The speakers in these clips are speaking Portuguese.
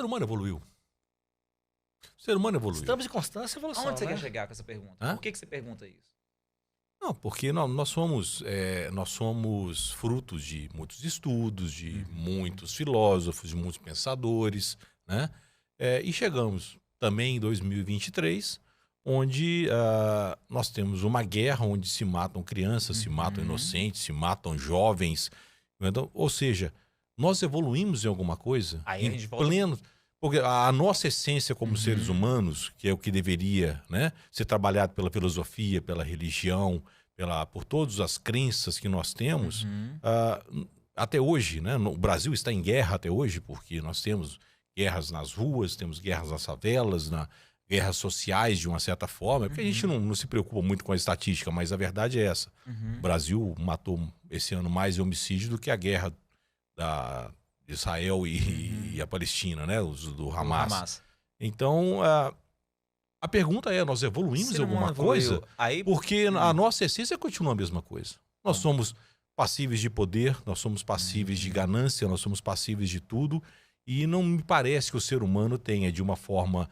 humano evoluiu. O ser humano evoluiu. Estamos em constante evolução. Aonde você né? quer chegar com essa pergunta? Hã? Por que você pergunta isso? Não, porque nós somos frutos de muitos estudos, de muitos filósofos, de muitos pensadores, né? E chegamos também em 2023, onde nós temos uma guerra onde se matam crianças, se matam inocentes, se matam jovens. Então, ou seja, nós evoluímos em alguma coisa Aí a em gente volta- pleno... Porque a nossa essência como seres humanos, que é o que deveria, né, ser trabalhado pela filosofia, pela religião, por todas as crenças que nós temos, até hoje, né, o Brasil está em guerra até hoje, porque nós temos guerras nas ruas, temos guerras nas favelas, guerras sociais de uma certa forma, porque a gente não se preocupa muito com a estatística, mas a verdade é essa. O Brasil matou esse ano mais homicídio do que a guerra da Israel e a Palestina, né, os do Hamas. Então, a pergunta é, nós evoluímos em alguma coisa? Aí, Porque a nossa essência continua a mesma coisa. Nós somos passíveis de poder, nós somos passíveis de ganância, nós somos passíveis de tudo, e não me parece que o ser humano tenha, de uma forma,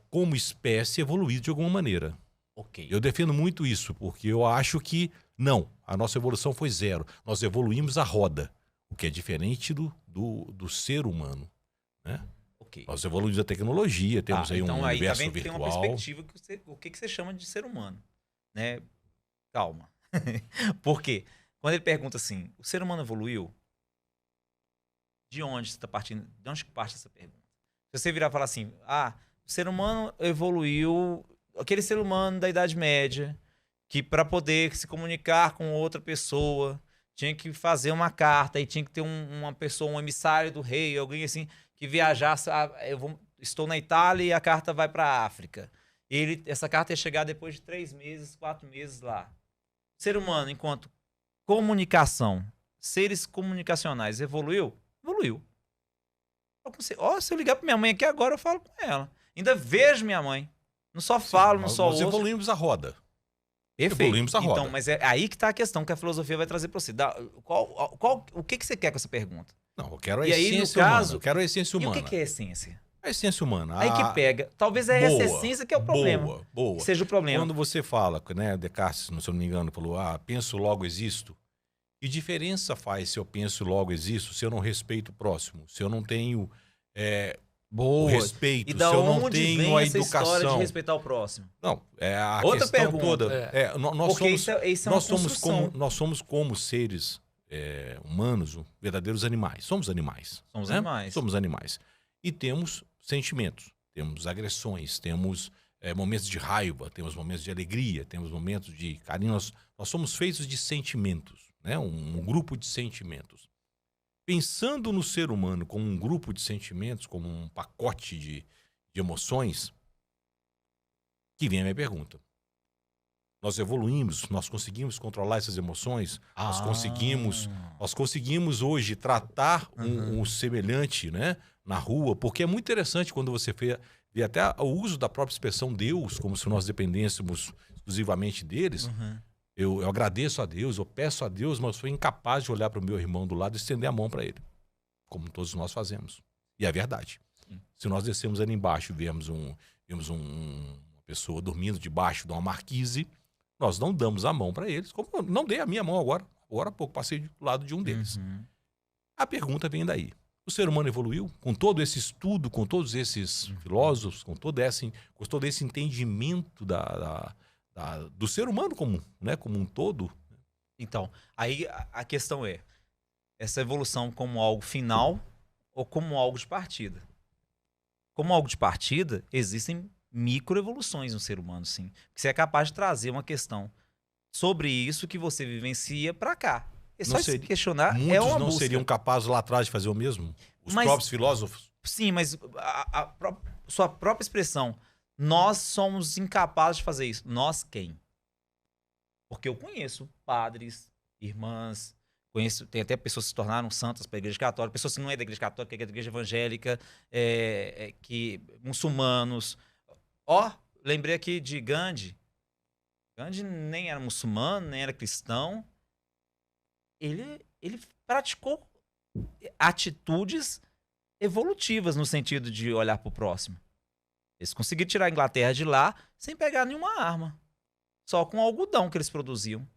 como espécie, evoluído de alguma maneira. ok. Eu defendo muito isso, porque eu acho que, não, a nossa evolução foi zero. Nós evoluímos a roda, o que é diferente do ser humano, né? Ok. Nós evoluímos a tecnologia, temos aí então um aí universo também tem uma virtual. perspectiva que o que você chama de ser humano, né? Calma. Por quê? Quando ele pergunta assim, o ser humano evoluiu? De onde você está partindo? De onde parte essa pergunta? Se você virar e falar assim, o ser humano evoluiu, aquele ser humano da Idade Média, que para poder se comunicar com outra pessoa, tinha que fazer uma carta e tinha que ter uma pessoa, um emissário do rei, alguém assim, que viajasse. Estou na Itália e a carta vai para a África. Essa carta ia chegar depois de 3 meses, 4 meses lá. O ser humano, enquanto comunicação, seres comunicacionais, evoluiu? Evoluiu. Se eu ligar para minha mãe aqui agora, eu falo com ela. Ainda vejo minha mãe. Não só falo, não só Nós ouço. evoluímos a roda. Perfeito. Evoluímos a roda. Então, mas é aí que está a questão que a filosofia vai trazer para você. O que você quer com essa pergunta? Não, eu quero a E aí, no essência caso, humana. Eu quero a essência E humana. o que é essência? A essência humana. Aí que pega. Talvez é essa essência que é o problema. Boa. Que seja o problema. Quando você fala, né, Descartes, se eu não me engano, falou, penso, logo existo. Que diferença faz se eu penso, logo existo, se eu não respeito o próximo, se eu não tenho o respeito, E da se eu não onde tenho vem a essa história de educação? respeitar o próximo? Não, a Outra questão pergunta. toda. Nós Porque somos, isso é uma construção. nós somos como seres humanos, verdadeiros animais. Somos animais. Somos né? animais. Somos animais. E temos sentimentos, temos agressões, temos momentos de raiva, temos momentos de alegria, temos momentos de carinho. Nós somos feitos de sentimentos, né? Um grupo de sentimentos. Pensando no ser humano como um grupo de sentimentos, como um pacote de emoções, que vem a minha pergunta. Nós evoluímos, nós conseguimos controlar essas emoções, nós conseguimos hoje tratar um semelhante, né, na rua, porque é muito interessante quando você vê até o uso da própria expressão Deus, como se nós dependêssemos exclusivamente deles. Eu agradeço a Deus, eu peço a Deus, mas sou incapaz de olhar para o meu irmão do lado e estender a mão para ele, como todos nós fazemos. E é verdade. Se nós descemos ali embaixo e vemos uma pessoa dormindo debaixo de uma marquise, nós não damos a mão para eles, como eu não dei a minha mão agora há pouco, passei do lado de um deles. A pergunta vem daí. O ser humano evoluiu com todo esse estudo, com todos esses filósofos, com todo esse entendimento do ser humano comum, né, como um todo. Então, aí a questão é, essa evolução como algo final ou como algo de partida? Como algo de partida, existem microevoluções no ser humano, sim. Que você é capaz de trazer uma questão sobre isso que você vivencia para cá. É só se questionar. Muitos não seriam capazes lá atrás de fazer o mesmo? Os próprios filósofos? Sim, mas sua própria expressão, nós somos incapazes de fazer isso. Nós quem? Porque eu conheço padres, irmãs, tem até pessoas que se tornaram santas para a igreja católica, pessoas que não é da igreja católica, que é da igreja evangélica, muçulmanos. Lembrei aqui de Gandhi. Gandhi nem era muçulmano, nem era cristão. Ele praticou atitudes evolutivas no sentido de olhar para o próximo. Eles conseguiram tirar a Inglaterra de lá sem pegar nenhuma arma. Só com algodão que eles produziam.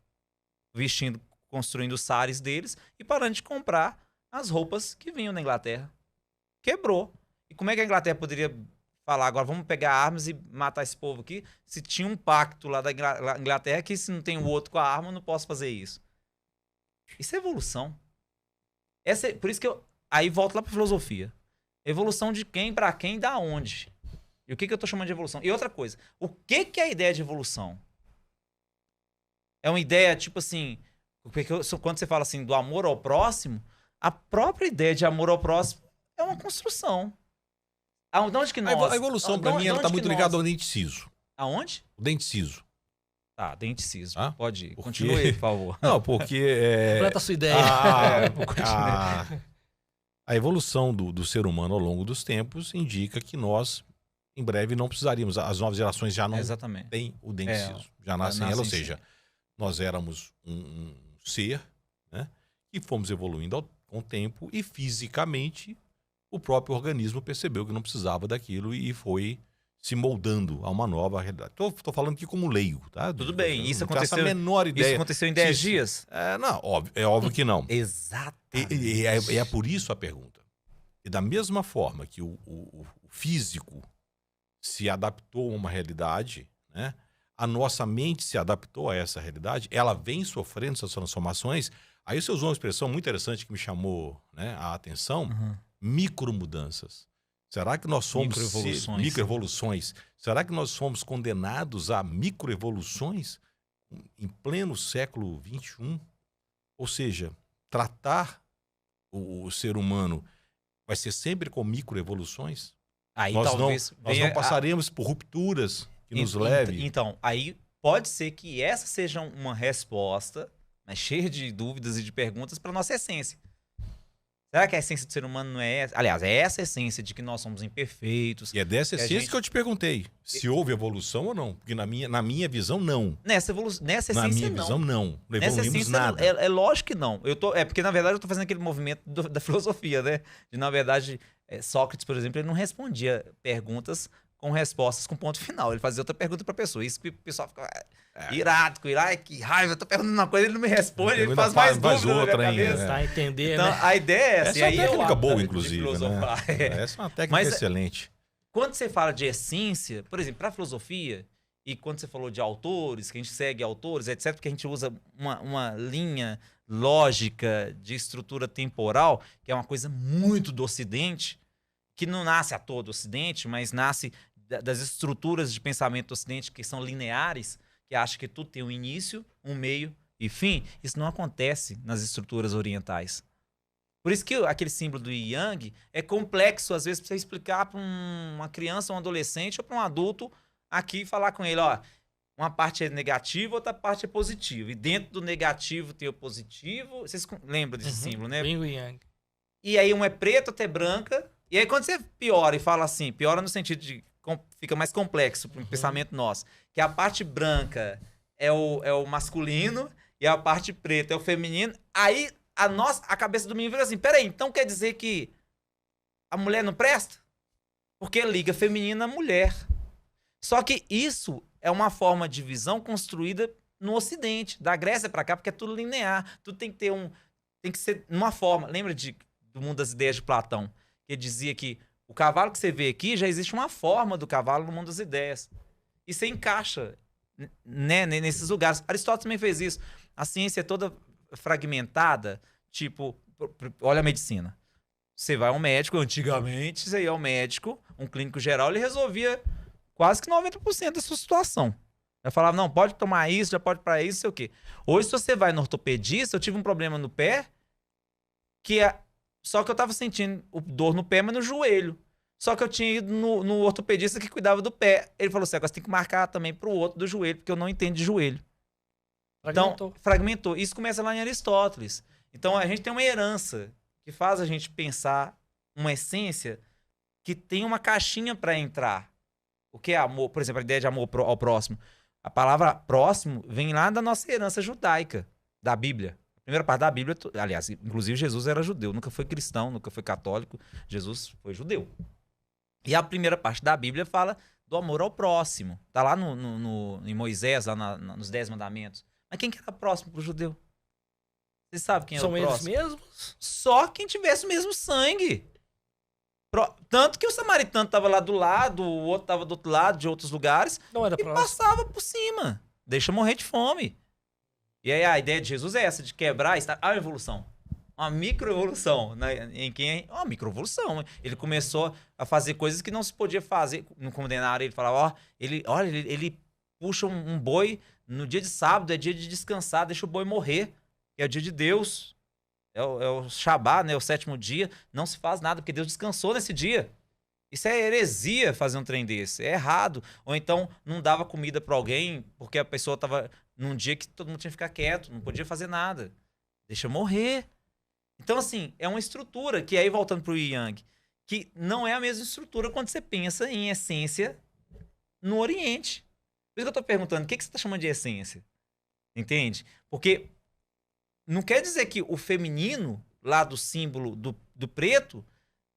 Vestindo, construindo os sares deles e parando de comprar as roupas que vinham da Inglaterra. Quebrou. E como é que a Inglaterra poderia falar agora, vamos pegar armas e matar esse povo aqui, se tinha um pacto lá da Inglaterra que se não tem o outro com a arma, eu não posso fazer isso. Isso é evolução. Por isso que eu aí volto lá para filosofia. Evolução de quem, para quem, da onde. E o que eu tô chamando de evolução? E outra coisa, o que é a ideia de evolução? É uma ideia, tipo assim, porque quando você fala assim do amor ao próximo, a própria ideia de amor ao próximo é uma construção. Onde que nós... A evolução, para mim, ela está muito ligada ao dente ciso. Aonde? O dente ciso. Tá, dente ciso. Ah? Pode ir. Porque... Continue, por favor. Não, porque... Completa a sua ideia. A evolução do ser humano ao longo dos tempos indica que nós, em breve, não precisaríamos. As novas gerações já não têm o dente ciso. Já nascem ela, ou seja, nós éramos um ser, né, e fomos evoluindo com o tempo e fisicamente o próprio organismo percebeu que não precisava daquilo e foi se moldando a uma nova realidade. Tô falando aqui como leigo, tá? Tudo bem, isso aconteceu. Essa menor ideia. Isso aconteceu em 10 dias? Não, é óbvio que não. Exatamente. E é por isso a pergunta. E da mesma forma que o físico se adaptou a uma realidade, né? A nossa mente se adaptou a essa realidade, ela vem sofrendo essas transformações. Aí você usou uma expressão muito interessante que me chamou, né, a atenção, micromudanças. Será que nós somos microevoluções? Será que nós somos condenados a microevoluções em pleno século XXI? Ou seja, tratar o ser humano vai ser sempre com microevoluções? Aí nós talvez não passaremos por rupturas que nos levem. Então, aí pode ser que essa seja uma resposta, mas cheia de dúvidas e de perguntas para nossa essência. Será que a essência do ser humano não é essa? Aliás, é essa essência de que nós somos imperfeitos. E é dessa essência que eu te perguntei. Se houve evolução ou não. Porque na minha visão, não. Nessa essência, não. Na minha visão, não. Não evoluímos nada. É lógico que não. Porque, na verdade, eu tô fazendo aquele movimento da filosofia, né? De, na verdade, Sócrates, por exemplo, ele não respondia perguntas com respostas com ponto final. Ele fazia outra pergunta pra pessoa. Isso que o pessoal fica irado, que raiva. Eu tô perguntando uma coisa, ele não me responde, ele faz mais dúvida na minha cabeça. Tá a entender, então, né? a ideia é essa. Essa é uma técnica boa, inclusive, né? Essa é uma técnica excelente. Quando você fala de essência, por exemplo, pra filosofia, e quando você falou de autores, que a gente segue autores, etc., porque a gente usa uma linha lógica de estrutura temporal, que é uma coisa muito do Ocidente, que não nasce à toa do Ocidente, mas nasce das estruturas de pensamento do Ocidente que são lineares, que acham que tudo tem um início, um meio e fim. Isso não acontece nas estruturas orientais. Por isso que aquele símbolo do Yang é complexo, às vezes, para você explicar para uma criança, um adolescente ou para um adulto aqui falar com ele, ó, uma parte é negativa, outra parte é positiva. E dentro do negativo tem o positivo. Vocês lembram desse símbolo, né? Yin e Yang. E aí uma é preta, outra é branca. E aí quando você piora e fala assim, piora no sentido de fica mais complexo para o pensamento nosso, que a parte branca é o masculino e a parte preta é o feminino, aí a cabeça do menino vira assim, peraí, então quer dizer que a mulher não presta? Porque liga feminina à mulher. Só que isso é uma forma de visão construída no Ocidente, da Grécia para cá, porque é tudo linear, tudo tem que ser numa forma. Lembra do mundo das ideias de Platão, que ele dizia que o cavalo que você vê aqui, já existe uma forma do cavalo no mundo das ideias. E você encaixa, né, nesses lugares. Aristóteles também fez isso. A ciência é toda fragmentada, tipo, olha a medicina. Você vai a um médico, antigamente você ia ao médico, um clínico geral, ele resolvia quase que 90% da sua situação. Eu falava, não, pode tomar isso, já pode para isso, sei o quê. Hoje, se você vai no ortopedista, eu tive um problema no pé, só que eu tava sentindo dor no pé, mas no joelho. Só que eu tinha ido no ortopedista que cuidava do pé. Ele falou assim, agora você tem que marcar também pro outro do joelho, porque eu não entendo de joelho. Então, fragmentou. Isso começa lá em Aristóteles. Então, a gente tem uma herança que faz a gente pensar uma essência que tem uma caixinha para entrar. O que é amor? Por exemplo, a ideia de amor ao próximo. A palavra próximo vem lá da nossa herança judaica, da Bíblia. A Primeira parte da Bíblia, aliás, inclusive Jesus era judeu, nunca foi cristão, nunca foi católico, Jesus foi judeu. E a primeira parte da Bíblia fala do amor ao próximo. Tá lá em Moisés, lá nos 10 mandamentos. Mas quem que era próximo pro judeu? Você sabe quem era o próximo? São eles mesmos? Só quem tivesse o mesmo sangue. Tanto que o samaritano tava lá do lado, o outro tava do outro lado, de outros lugares, Não era e próximo. passava por cima. Deixa morrer de fome. E aí a ideia de Jesus é essa, de quebrar a evolução. Uma microevolução. Uma microevolução. Ele começou a fazer coisas que não se podia fazer. No condenário, ele falava, ele puxa um boi no dia de sábado, é dia de descansar, deixa o boi morrer, que é o dia de Deus. É o Shabá, né? O 7º dia. Não se faz nada, porque Deus descansou nesse dia. Isso é heresia fazer um trem desse. É errado. Ou então não dava comida para alguém porque a pessoa estava num dia que todo mundo tinha que ficar quieto, não podia fazer nada. Deixa morrer. Então, assim, é uma estrutura que aí, voltando pro Yang, que não é a mesma estrutura quando você pensa em essência no Oriente. Por isso que eu tô perguntando, o que você tá chamando de essência? Entende? Porque não quer dizer que o feminino, lá do símbolo do preto,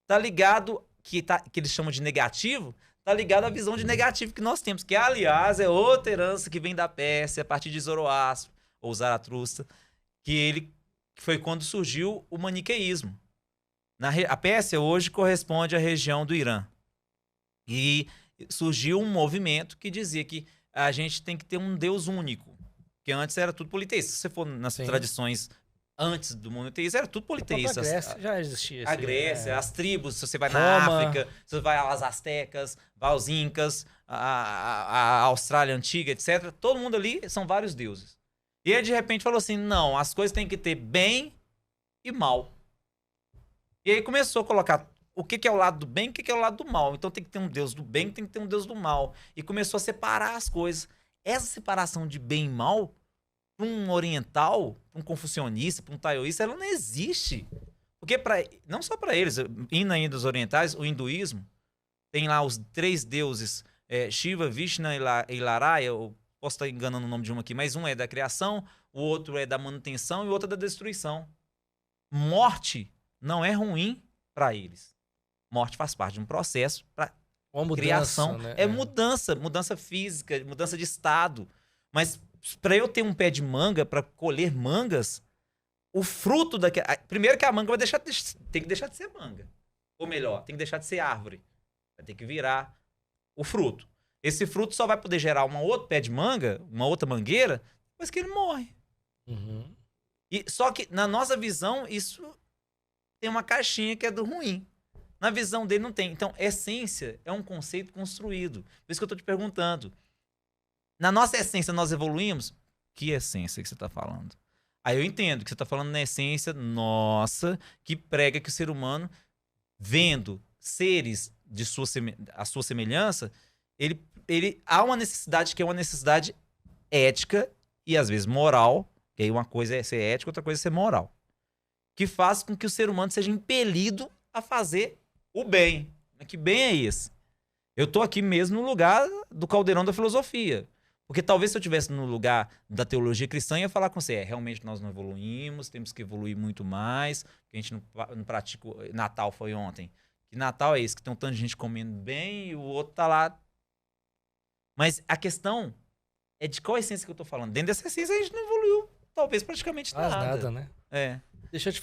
tá ligado, que eles chamam de negativo, tá ligado à visão de negativo que nós temos, que, aliás, é outra herança que vem da Pérsia, a partir de Zoroastro, ou Zaratustra, que foi quando surgiu o maniqueísmo. A Pérsia hoje corresponde à região do Irã. E surgiu um movimento que dizia que a gente tem que ter um Deus único, que antes era tudo politeísta. Se você for nas tradições antes do monoteísmo, era tudo politeísta. A Grécia já existia. A Grécia, as tribos, se você vai na África, se você vai às Astecas, vai aos Incas, a Austrália Antiga, etc. Todo mundo ali são vários deuses. E ele, de repente, falou assim, não, as coisas têm que ter bem e mal. E aí começou a colocar o que é o lado do bem e o que é o lado do mal. Então tem que ter um deus do bem, tem que ter um deus do mal. E começou a separar as coisas. Essa separação de bem e mal, para um oriental, para um confucionista, para um taoísta, ela não existe. Porque não só para eles, indo ainda dos orientais, o hinduísmo tem lá os 3 deuses, Shiva, Vishnu e Laraya. Eu posso estar enganando o nome de um aqui, mas um é da criação, o outro é da manutenção e o outro é da destruição. Morte não é ruim para eles. Morte faz parte de um processo para criação. Né? É mudança física, mudança de estado. Mas para eu ter um pé de manga, para colher mangas, o fruto primeiro que a manga tem que deixar de ser manga. Ou melhor, tem que deixar de ser árvore. Vai ter que virar o fruto. Esse fruto só vai poder gerar um outro pé de manga, uma outra mangueira, depois que ele morre. Uhum. Só que, na nossa visão, isso tem uma caixinha que é do ruim. Na visão dele não tem. Então, essência é um conceito construído. Por isso que eu estou te perguntando. Na nossa essência, nós evoluímos? Que essência que você está falando? Aí eu entendo que você está falando na essência nossa, que prega que o ser humano, vendo seres de a sua semelhança, ele há uma necessidade que é uma necessidade ética e, às vezes, moral, que aí uma coisa é ser ética, outra coisa é ser moral, que faz com que o ser humano seja impelido a fazer o bem. Que bem é esse? Eu tô aqui mesmo no lugar do caldeirão da filosofia. Porque talvez se eu estivesse no lugar da teologia cristã, eu ia falar com você, realmente nós não evoluímos, temos que evoluir muito mais, porque a gente não pratica... Natal foi ontem. Que Natal é esse? Que tem um tanto de gente comendo bem e o outro tá lá. Mas a questão é de qual essência que eu tô falando. Dentro dessa essência a gente não evoluiu, talvez praticamente nada. Nada, né? É. Deixa eu te